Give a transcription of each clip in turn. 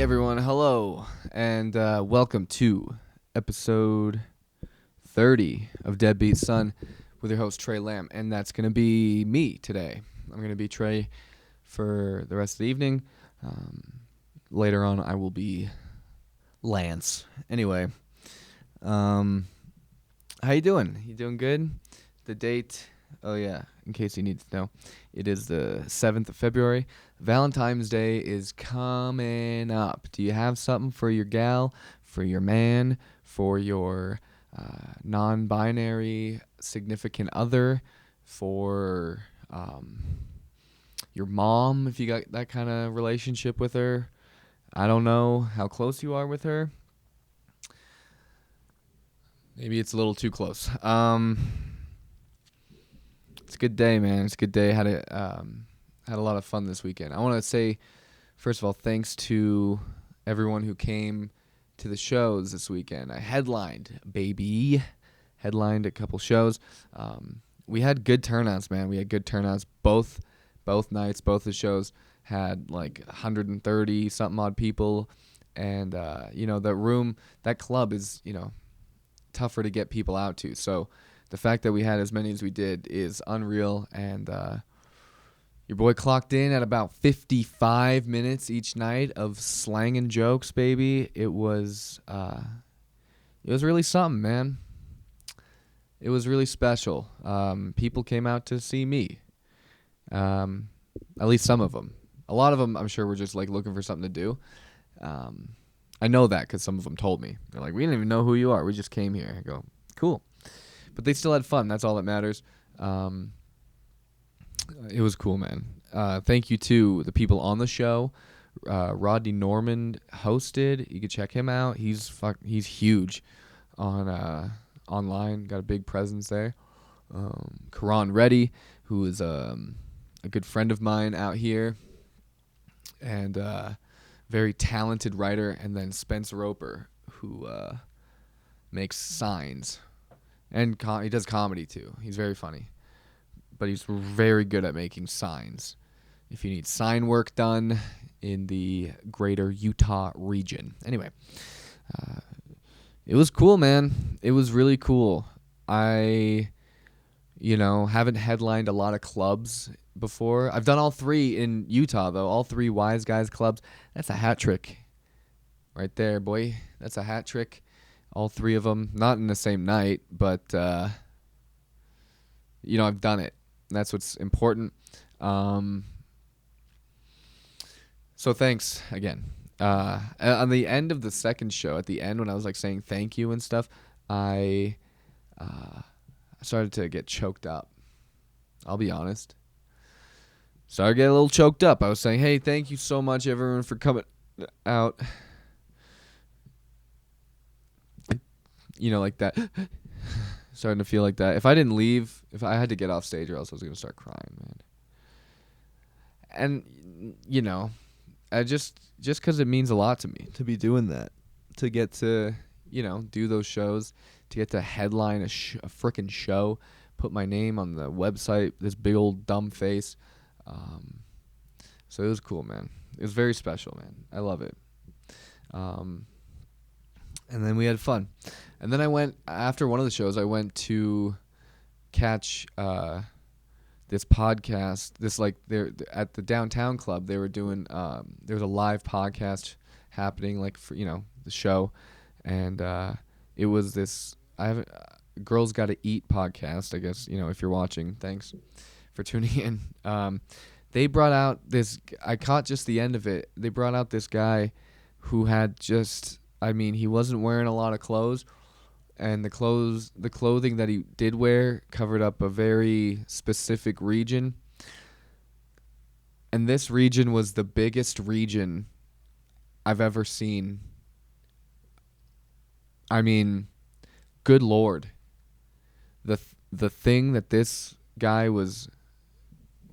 everyone, hello, and welcome to episode 30 of Deadbeat Son with your host, Tré Lamb, and that's going to be me today. I'm going to be Tré for the rest of the evening. Later on, I will be Lance. Anyway, how you doing? You doing good? The date, oh yeah, in case you need to know, it is the 7th of February. Valentine's Day is coming up. Do you have something for your gal, for your man, for your non-binary significant other, for your mom, if you got that kind of relationship with her? I don't know how close you are with her. Maybe it's a little too close. It's a good day, man. It's a good day. Had a lot of fun this weekend. I want to say, first of all, thanks to everyone who came to the shows this weekend. I headlined a couple shows. We had good turnouts, man. We had good turnouts both nights. Both the shows had like 130 something odd people, and that club is tougher to get people out to. So the fact that we had as many as we did is unreal, and your boy clocked in at about 55 minutes each night of slanging jokes, baby. It was really something, man. It was really special. People came out to see me. At least some of them. A lot of them, I'm sure, were just like looking for something to do. I know that because some of them told me. They're like, we didn't even know who you are. We just came here. I go, cool. But they still had fun. That's all that matters. It was cool, man. Thank you to the people on the show. Rodney Norman hosted. You can check him out. He's huge on online. Got a big presence there. Karan Reddy, who is a good friend of mine out here, and very talented writer. And then Spence Roper, who makes signs. And he does comedy, too. He's very funny. But he's very good at making signs. If you need sign work done in the greater Utah region. Anyway, it was cool, man. It was really cool. I, haven't headlined a lot of clubs before. I've done all three in Utah, though. All three Wise Guys clubs. That's a hat trick right there, boy. That's a hat trick. All three of them, not in the same night, but, I've done it. That's what's important. So thanks again. On the end of the second show, at the end when I was like saying thank you and stuff, I started to get choked up. I'll be honest. Started to get a little choked up. I was saying, hey, thank you so much, everyone, for coming out. Like that. Starting to feel like that. If I didn't leave, if I had to get off stage or else I was going to start crying, man. And, I just because it means a lot to me to be doing that, to get to, do those shows, to get to headline a frickin' show, put my name on the website, this big old dumb face. So it was cool, man. It was very special, man. I love it. And then we had fun. And then after one of the shows, I went to catch this podcast. They're at the downtown club. They were doing, there was a live podcast happening, like, for, the show. And it was this, Girls Gotta Eat podcast, I guess, if you're watching. Thanks for tuning in. They brought out I caught just the end of it. They brought out this guy who had he wasn't wearing a lot of clothes, and the clothing that he did wear covered up a very specific region. And this region was the biggest region I've ever seen. Good Lord. The thing that this guy was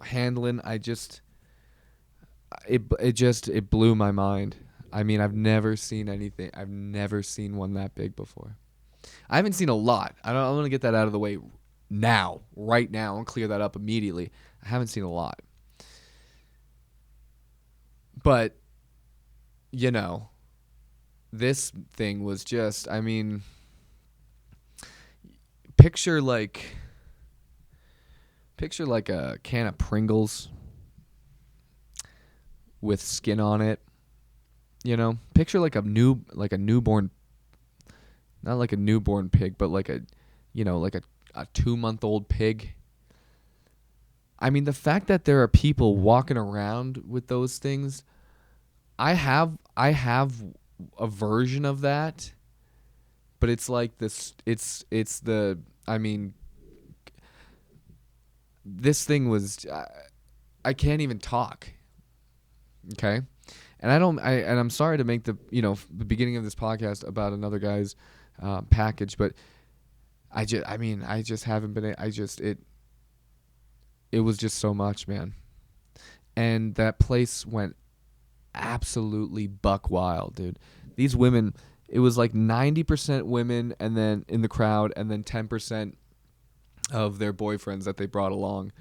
handling, it blew my mind. I've never seen anything. I've never seen one that big before. I haven't seen a lot. I want to get that out of the way right now, and clear that up immediately. I haven't seen a lot. But you know, this thing was just, I mean, picture like a can of Pringles with skin on it. Picture like a newborn, not like a newborn pig, but like a 2-month-old pig. I mean, the fact that there are people walking around with those things, I have a version of that, but it's like this. It's the. I mean, this thing was. I can't even talk. Okay, and I'm sorry to make the beginning of this podcast about another guy's package, but I just haven't been. It was just so much, man, and that place went absolutely buck wild, dude. These women, it was like 90% women, and then in the crowd, and then 10% of their boyfriends that they brought along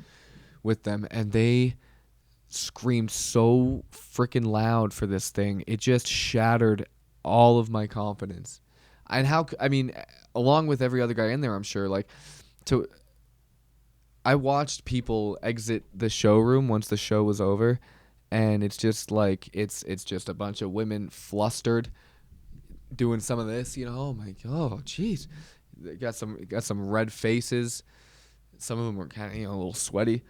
with them, and they screamed so freaking loud for this thing. It just shattered all of my confidence. And along with every other guy in there, I'm sure, I watched people exit the showroom once the show was over, and it's just like it's just a bunch of women flustered doing some of this, oh my god, jeez. They got some red faces. Some of them were kind of, a little sweaty.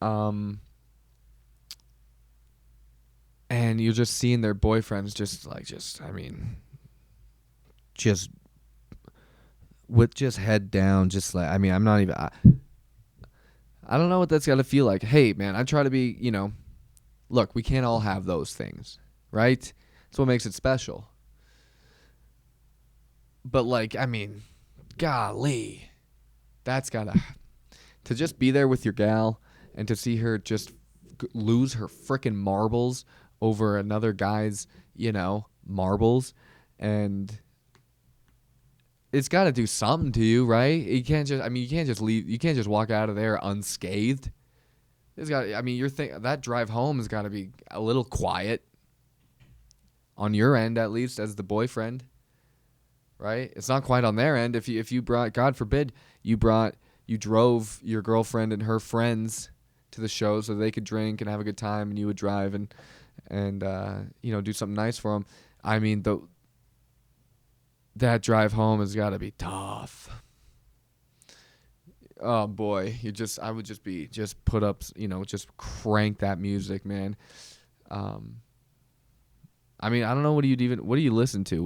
And you're just seeing their boyfriends just with just head down, just like, I'm not even, I don't know what that's got to feel like. Hey, man, I try to be, look, we can't all have those things, right? That's what makes it special. But, golly, that's got to just be there with your gal and to see her just lose her frickin' marbles over another guy's, marbles, and it's got to do something to you, right? You can't just leave. You can't just walk out of there unscathed. That drive home has got to be a little quiet on your end, at least, as the boyfriend, right? It's not quite on their end. If you brought, God forbid, you drove your girlfriend and her friends to the show so they could drink and have a good time, and you would drive and do something nice for them. That drive home has got to be tough. Oh boy, I would just put up, just crank that music, man. I don't know, what do you listen to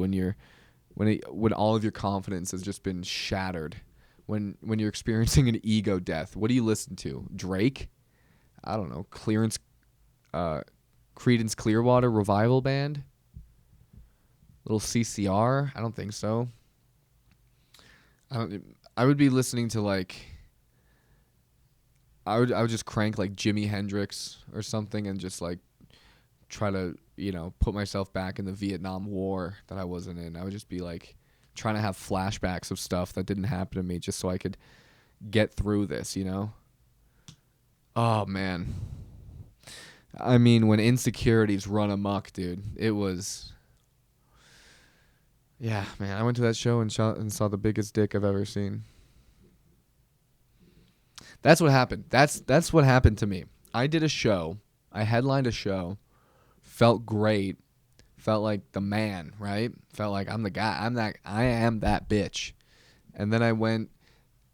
when all of your confidence has just been shattered, when you're experiencing an ego death? What do you listen to? Drake? I don't know. Creedence Clearwater Revival Band? Little CCR? I don't think so. I would be listening to I would just crank Jimi Hendrix or something and just try to put myself back in the Vietnam War that I wasn't in. I would just be trying to have flashbacks of stuff that didn't happen to me just so I could get through this, Oh man. When insecurities run amok, dude, it was. Yeah, man, I went to that show and saw the biggest dick I've ever seen. That's what happened. That's what happened to me. I did a show. I headlined a show. Felt great. Felt like the man, right? Felt like I'm the guy. I am that bitch. And then I went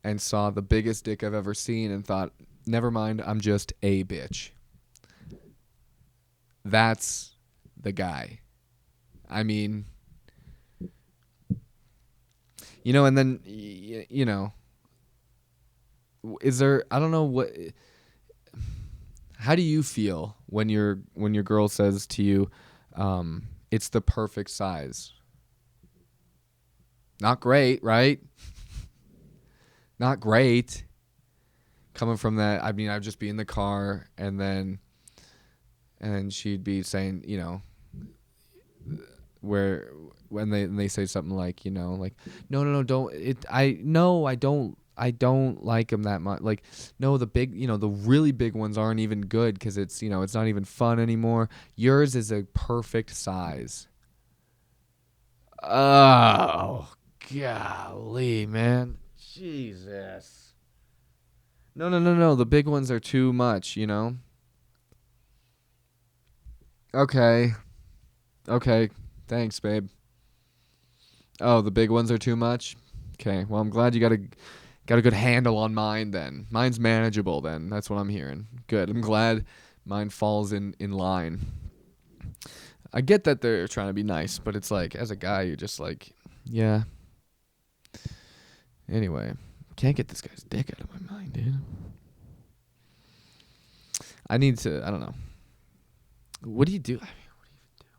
and saw the biggest dick I've ever seen and thought, never mind, I'm just a bitch. That's the guy. And then, is there, I don't know what, how do you feel when your girl says to you, it's the perfect size? Not great, right? Not great. Coming from that, I'd just be in the car and then she'd be saying, where when they say something no, don't, I don't I don't like them that much. Like, no, the really big ones aren't even good because it's not even fun anymore. Yours is a perfect size. Oh, golly, man. Jesus. No, no, no, no. The big ones are too much. Okay. Okay. Thanks, babe. Oh, the big ones are too much? Okay. Well, I'm glad you got a good handle on mine then. Mine's manageable then. That's what I'm hearing. Good. I'm glad mine falls in line. I get that they're trying to be nice, but it's like as a guy you're just like, yeah. Anyway, can't get this guy's dick out of my mind, dude. I don't know. What do you do? I mean, what do you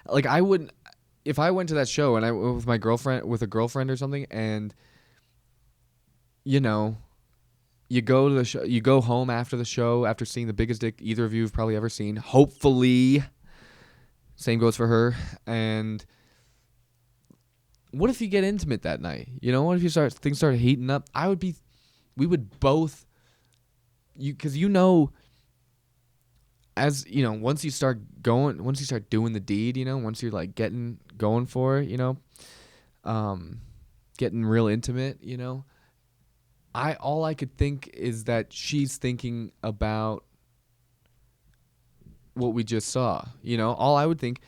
do? Like I wouldn't if I went to that show and I with my girlfriend with a girlfriend or something and you know, you go to the show, you go home after the show after seeing the biggest dick either of you have probably ever seen. Hopefully, same goes for her. And what if you get intimate that night? What if things start heating up? We would both, because as once you start doing the deed, once you're like getting going for it, getting real intimate, all I could think is that she's thinking about what we just saw. All I would think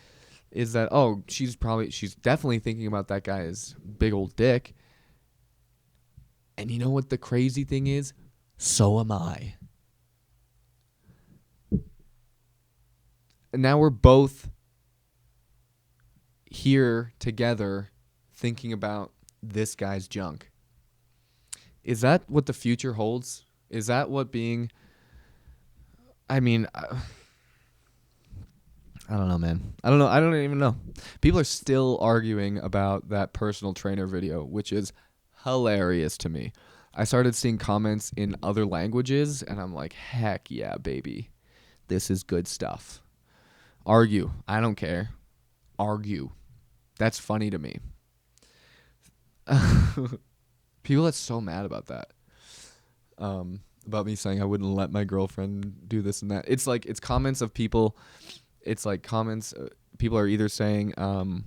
is that she's definitely thinking about that guy's big old dick. And you know what the crazy thing is? So am I. And now we're both here together thinking about this guy's junk. Is that what the future holds? Is that what being... I mean, I don't know, man. I don't know. I don't even know. People are still arguing about that personal trainer video, which is hilarious to me. I started seeing comments in other languages, and I'm like, heck yeah, baby. This is good stuff. Argue. I don't care. Argue. That's funny to me. People are so mad about that. About me saying I wouldn't let my girlfriend do this and that. It's like, it's comments of people. It's like comments. People are either saying, how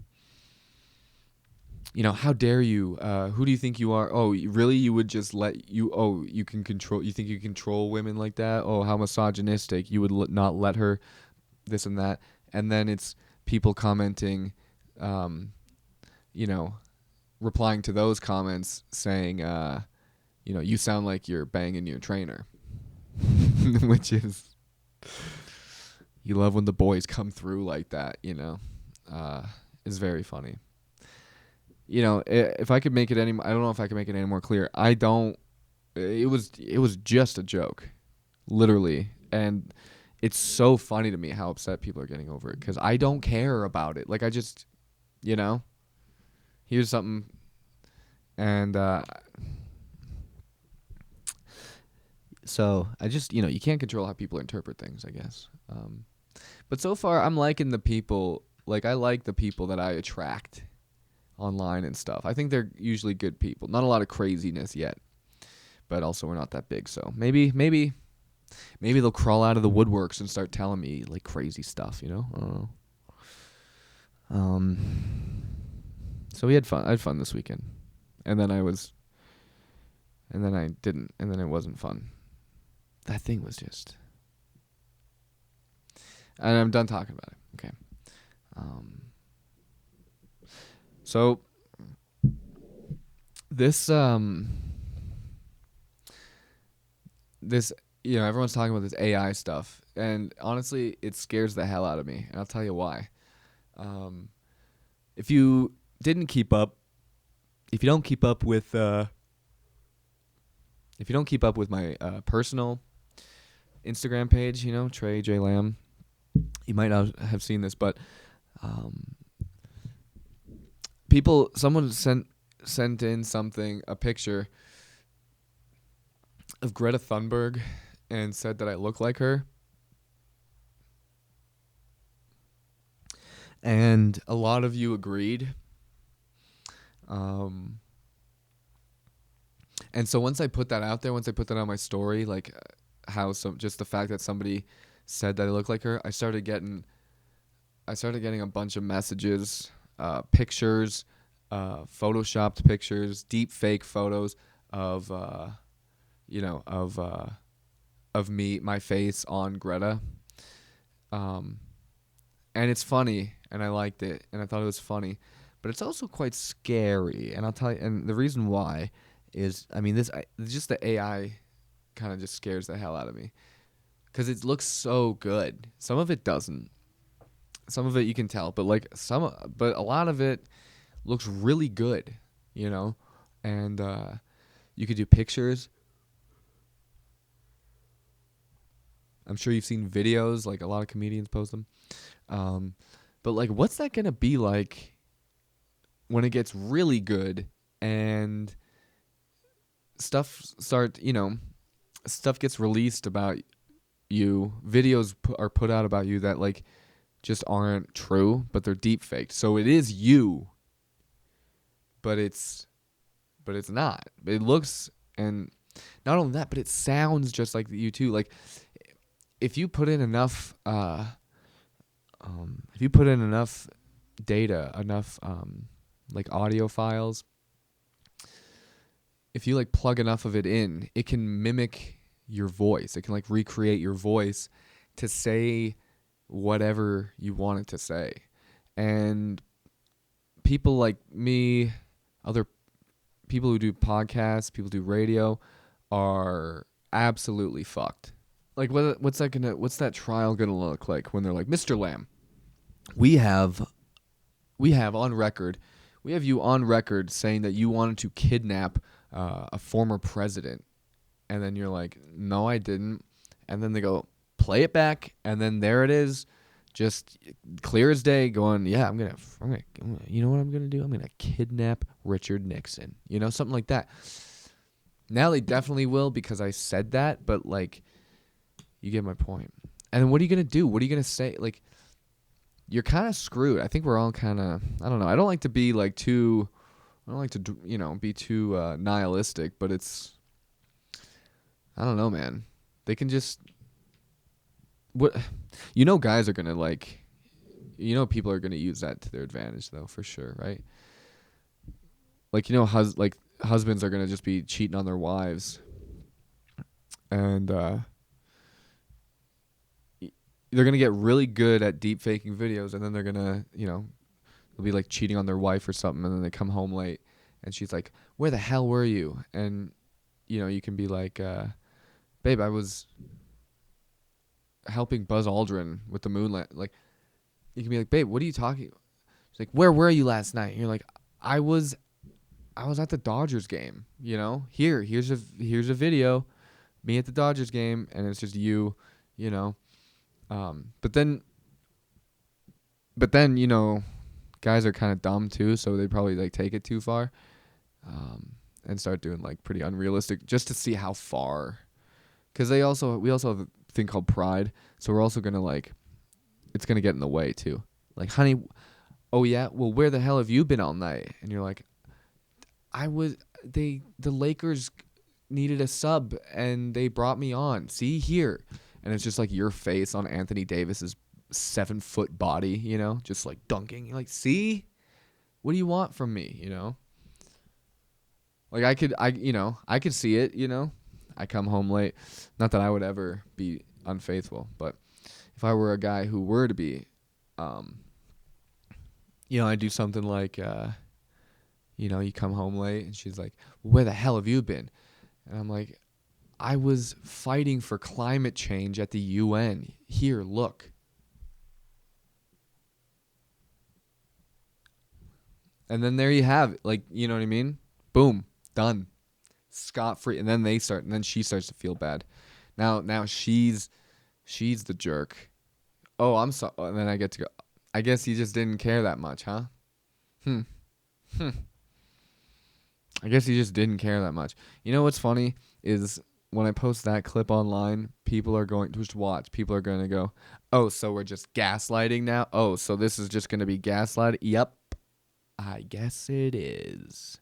dare you? Who do you think you are? Oh, really? You would just let you? Oh, you can control. You think you control women like that? Oh, how misogynistic! You would not let her, this and that. And then it's people commenting, replying to those comments saying, you sound like you're banging your trainer, which is, you love when the boys come through like that. Is very funny. If I could make it I don't know if I could make it any more clear. I don't. It was just a joke, literally, and it's so funny to me how upset people are getting over it because I don't care about it. Like I just, here's something, and so I just, you can't control how people interpret things, I guess. But so far, I'm liking the people. Like I like the people that I attract online and stuff. I think they're usually good people. Not a lot of craziness yet, but also we're not that big, so maybe they'll crawl out of the woodworks and start telling me like crazy stuff. I don't know. So we had fun. I had fun this weekend, and then I didn't, and then it wasn't fun. That thing was just. And I'm done talking about it. Okay. So this everyone's talking about this AI stuff, and honestly, it scares the hell out of me, and I'll tell you why. If you don't keep up with my personal Instagram page, Tré Lamb, you might not have seen this, but someone sent in a picture of Greta Thunberg and said that I look like her. And a lot of you agreed. And so once I put that out there, once I put that on my story, like just the fact that somebody said that I look like her, I started getting a bunch of messages, pictures, photoshopped pictures, deep fake photos of, of me, my face on Greta. And it's funny, and I liked it, and I thought it was funny, but it's also quite scary. And I'll tell you, and the reason why is, just the AI kind of just scares the hell out of me because it looks so good. Some of it doesn't. Some of it you can tell, but but a lot of it looks really good, and you could do pictures. I'm sure you've seen videos, like a lot of comedians post them. But like, what's that gonna be like when it gets really good and stuff gets released about you, videos are put out about you that like just aren't true, but they're deep faked. So it is you, but it's not. It looks, and not only that, but it sounds just like you too. Like if you put in enough data, enough like audio files, if you like plug enough of it in, it can mimic your voice. It can like recreate your voice to say whatever you want it to say. And people like me, other people who do podcasts, people who do radio, are absolutely fucked. Like what's that trial gonna look like when they're like, Mr. Lamb, we have you on record saying that you wanted to kidnap a former president, and then you're like, no, I didn't, and then they go, play it back, and then there it is, just clear as day, going, yeah, I'm gonna, you know what I'm gonna do? I'm gonna kidnap Richard Nixon, something like that. Now they definitely will because I said that, but like, you get my point. And then what are you gonna do? What are you gonna say? Like, you're kind of screwed. I think we're all kind of, I don't know. I don't like to be like too, I don't like to, be too nihilistic, but it's, I don't know, man. They can just, guys are going to like, people are going to use that to their advantage though, for sure, right? Like, husbands are going to just be cheating on their wives. And, they're going to get really good at deep faking videos, and then they're going to, they'll be like cheating on their wife or something, and then they come home late and she's like, where the hell were you? And, you can be like, babe, I was helping Buzz Aldrin with the moon. Like, you can be like, babe, what are you talking? She's like, where were you last night? And you're like, I was at the Dodgers game, here's a video, me at the Dodgers game, and it's just you, but then, guys are kind of dumb too, so they probably like take it too far, and start doing like pretty unrealistic just to see how far, because we also have a thing called pride, so we're also gonna like, it's gonna get in the way too. Like, honey, oh yeah, well, where the hell have you been all night? And you're like, the Lakers needed a sub and they brought me on. See here. And it's just like your face on Anthony Davis's 7-foot body, just like dunking. You're like, see, what do you want from me? Like I could see it, I come home late. Not that I would ever be unfaithful, but if I were a guy who were to be, I do something like, you come home late and she's like, where the hell have you been? And I'm like, I was fighting for climate change at the UN. Here, look. And then there you have it. Like, you know what I mean? Boom. Done. Scot-free. And then she starts to feel bad. Now she's the jerk. Oh, I'm sorry. And then I get to go, I guess you just didn't care that much, huh? I guess you just didn't care that much. You know what's funny is when I post that clip online, people are going to just watch. People are going to go, oh, so we're just gaslighting now? Oh, so this is just going to be gaslighting? Yep. I guess it is.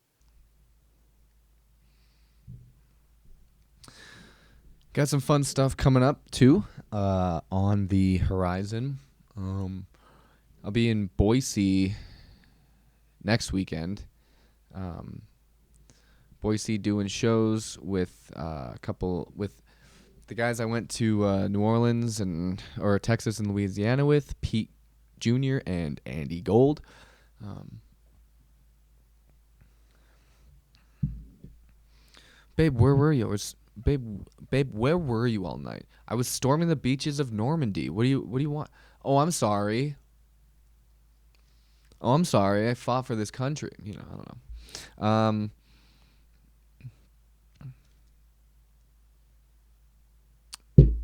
Got some fun stuff coming up too on the horizon. I'll be in Boise next weekend. Boise doing shows with a couple with the guys I went to New Orleans or Texas and Louisiana with, Pete Jr. and Andy Gold. Babe, where were you? Babe, where were you all night? I was storming the beaches of Normandy. What do you want? Oh, I'm sorry. Oh, I'm sorry. I fought for this country. I don't know.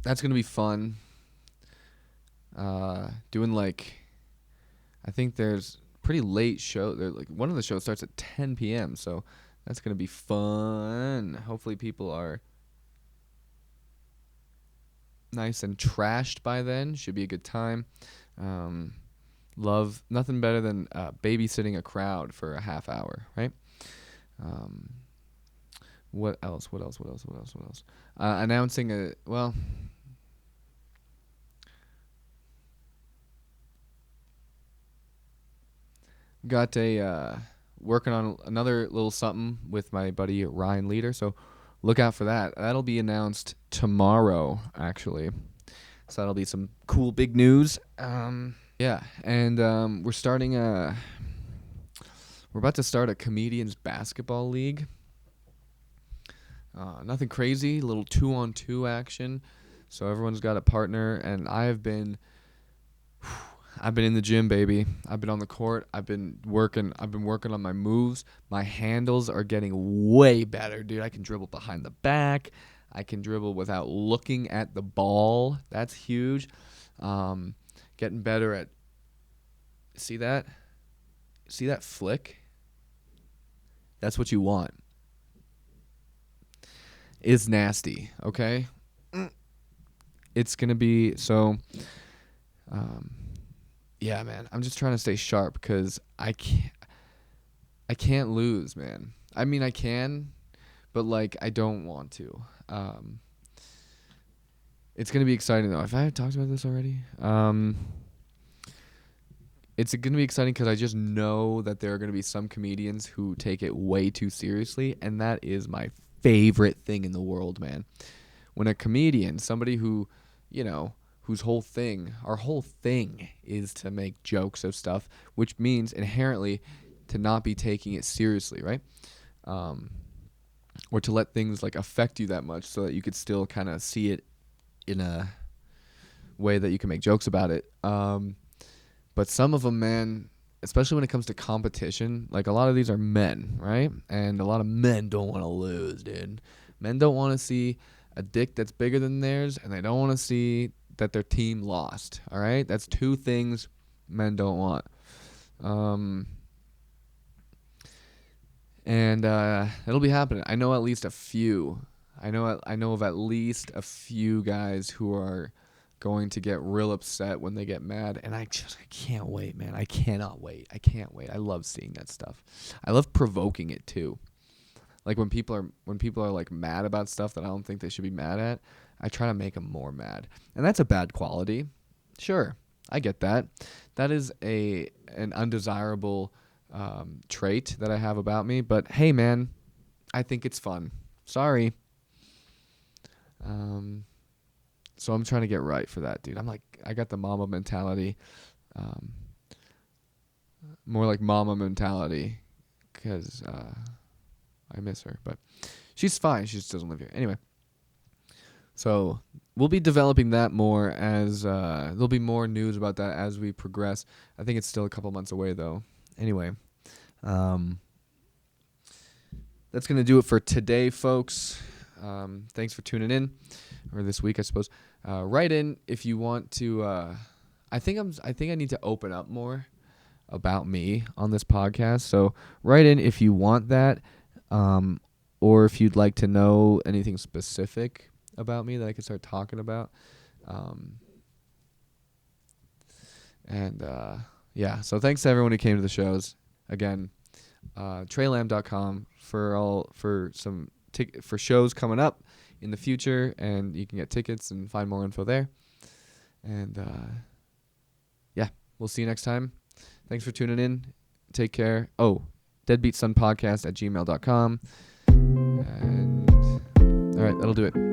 That's gonna be fun. Doing I think there's pretty late show. One of the shows starts at 10 p.m. So that's gonna be fun. Hopefully people are nice and trashed by then. Should be a good time. Love nothing better than babysitting a crowd for a half hour, right? What else? Announcing got working on another little something with my buddy Ryan Leader, so look out for that. That'll be announced tomorrow, actually. So that'll be some cool big news. Yeah, and we're about to start a comedians basketball league. Nothing crazy, a little 2-on-2 action. So everyone's got a partner, and I've been in the gym, baby. I've been on the court. I've been working on my moves. My handles are getting way better, dude. I can dribble behind the back. I can dribble without looking at the ball. That's huge. Getting better at see that flick? That's what you want. It's nasty, okay? It's going to be so yeah, man. I'm just trying to stay sharp because I can't lose, man. I mean, I can, but I don't want to. It's gonna be exciting though. If I had talked about this already, it's gonna be exciting because I just know that there are gonna be some comedians who take it way too seriously, and that is my favorite thing in the world, man. When a comedian, somebody who, whose our whole thing is to make jokes of stuff, which means inherently to not be taking it seriously, right? Or to let things affect you that much so that you could still kind of see it in a way that you can make jokes about it. But some of them, man, especially when it comes to competition, a lot of these are men, right? And a lot of men don't want to lose, dude. Men don't want to see a dick that's bigger than theirs, and they don't want to see that their team lost, all right? That's two things men don't want. And it'll be happening. I know at least a few. I know of at least a few guys who are going to get real upset when they get mad, and I can't wait, man. I cannot wait. I can't wait. I love seeing that stuff. I love provoking it too. When people are mad about stuff that I don't think they should be mad at, I try to make them more mad. And that's a bad quality. Sure, I get that. That is an undesirable trait that I have about me, but hey, man, I think it's fun. Sorry. So I'm trying to get right for that, dude. I got the mama mentality. More like mama mentality, because I miss her, but she's fine. She just doesn't live here. Anyway, so we'll be developing that more as there'll be more news about that as we progress. I think it's still a couple months away, though. Anyway, that's going to do it for today, folks. Thanks for tuning in, or this week, I suppose. Write in if you want to. I think I need to open up more about me on this podcast. So write in if you want that, or if you'd like to know anything specific about me that I can start talking about. Yeah. So thanks to everyone who came to the shows. Again, TréLamb.com for some for shows coming up in the future, and you can get tickets and find more info there. And yeah, we'll see you next time. Thanks for tuning in. Take care. Oh, deadbeatsonpodcast@gmail.com. And all right, that'll do it.